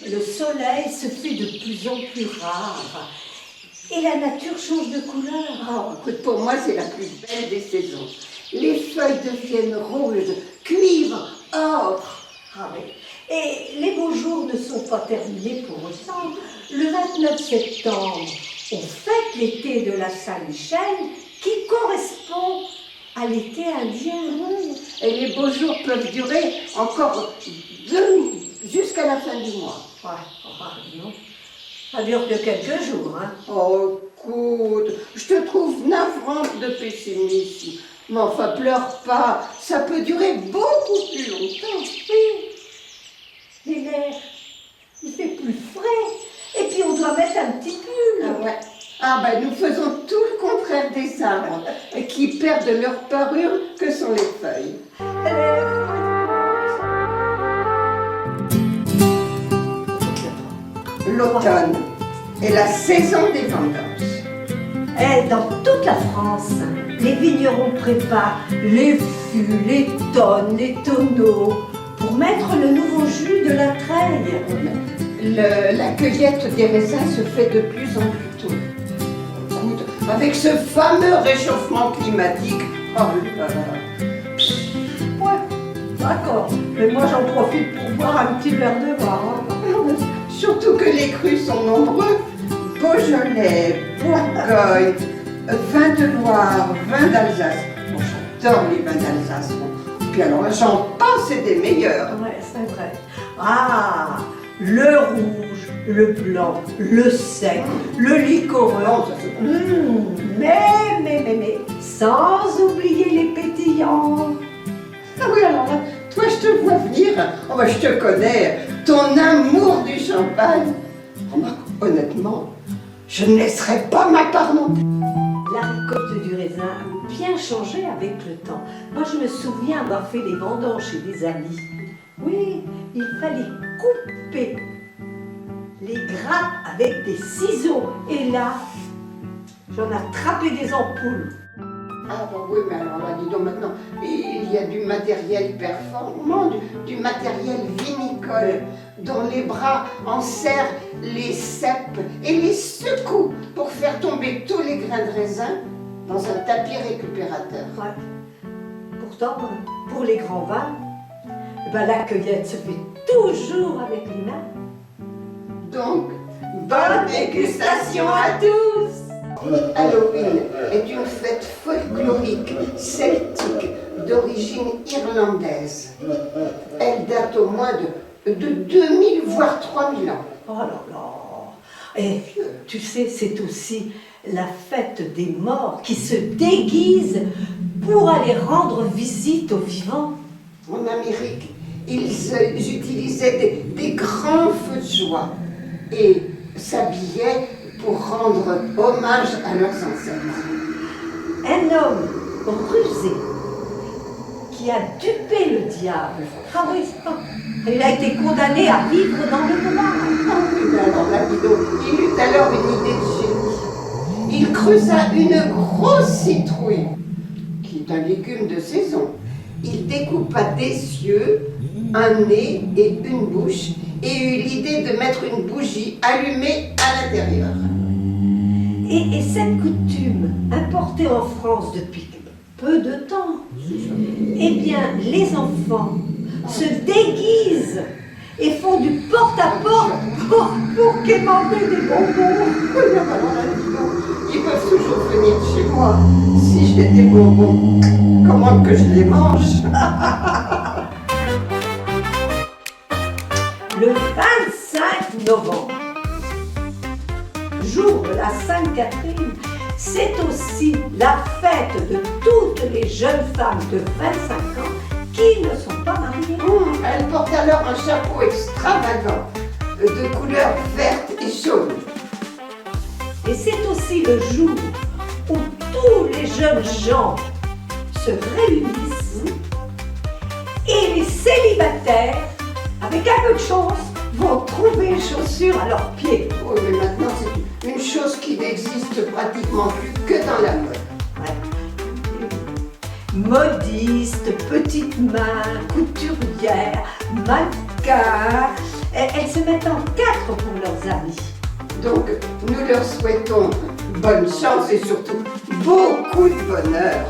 Le soleil se fait de plus en plus rare et la nature change de couleur. Oh, écoute, pour moi, c'est la plus belle des saisons. Les feuilles deviennent roses, cuivre, ocre. Ah oui. Et les beaux jours ne sont pas terminés pour autant. Le 29 septembre, on fête l'été de la Saint-Michel qui correspond à l'été indien. Et les beaux jours peuvent durer encore jusqu'à la fin du mois. Ouais, non. Ça dure que quelques jours, hein. Oh, écoute, je te trouve navrante de pessimisme. Mais enfin, pleure pas, ça peut durer beaucoup plus longtemps. Oui, mais l'air, il fait plus frais. Et puis on doit mettre un petit pull. Ah ouais. Ah ben nous faisons tout le contraire des arbres qui perdent leur parure que sont les feuilles. L'automne est la saison des vendanges. Et dans toute la France, les vignerons préparent les fûts, les tonnes, les tonneaux pour mettre le nouveau jus de la treille. La cueillette des raisins se fait de plus en plus tôt. Écoute, avec ce fameux réchauffement climatique, oh là là. Ouais, d'accord. Mais moi j'en profite pour boire un petit verre de vin. Surtout que les crus sont nombreux. Beaujolais, Bourgogne, vin de Loire, vin d'Alsace. Bon, j'adore les vins d'Alsace. Bon. Puis alors, j'en passe, c'est des meilleurs. Ouais, c'est vrai. Ah, le rouge, le blanc, le sec, le liquoreux. Non, ça c'est Mais, sans oublier les pétillants. Ah oui, alors là, toi, je te vois venir. Oh, ben, je te connais. Ton amour du champagne. Remarque, honnêtement, je ne laisserai pas ma part non plus. La récolte du raisin a bien changé avec le temps. Moi, je me souviens avoir fait les vendanges chez des amis. Oui, il fallait couper les grappes avec des ciseaux. Et là, j'en ai attrapé des ampoules. Ah bah oui, mais alors là, dis donc maintenant, il y a du matériel performant, du matériel vinicole, dont les bras enserrent les cèpes et les secouent pour faire tomber tous les grains de raisin dans un tapis récupérateur. Ouais. Pourtant, pour les grands vins, ben, la cueillette se fait toujours avec les mains. Donc, bonne dégustation à tous! Halloween est une fête folklorique, celtique, d'origine irlandaise. Elle date au moins de 2000 voire 3000 ans. Oh là là! Et tu sais, c'est aussi la fête des morts qui se déguisent pour aller rendre visite aux vivants. En Amérique, ils utilisaient des grands feux de joie et s'habillaient pour rendre hommage à leurs ancêtres. Un homme rusé qui a dupé le diable. Ah oui, il a été condamné à vivre dans le noir. Ah oui, mais alors là, dis donc, il eut alors une idée de génie. Il creusa une grosse citrouille, qui est un légume de saison. Il découpa des yeux, un nez et une bouche, et eut l'idée de mettre une bougie allumée à l'intérieur. Et cette coutume, importée en France depuis peu de temps, eh bien, les enfants se déguisent et font du porte-à-porte pour quémander des bonbons. Ils peuvent toujours venir chez moi. Si j'ai des bonbons, comment que je les mange? Le 25 novembre, jour de la Sainte Catherine, c'est aussi la fête de toutes les jeunes femmes de 25 ans qui ne sont pas mariées. Elle porte alors un chapeau extravagant de couleur verte et jaune. Et c'est aussi le jour où tous les jeunes gens se réunissent et les célibataires, avec un peu de chance, vont trouver une chaussure à leurs pieds. Oui, mais maintenant c'est une chose qui n'existe pratiquement plus que dans la mode. Modistes, petites mains, couturières, mannequins, elles se mettent en pour leurs amis. Donc, nous leur souhaitons bonne chance et surtout beaucoup de bonheur.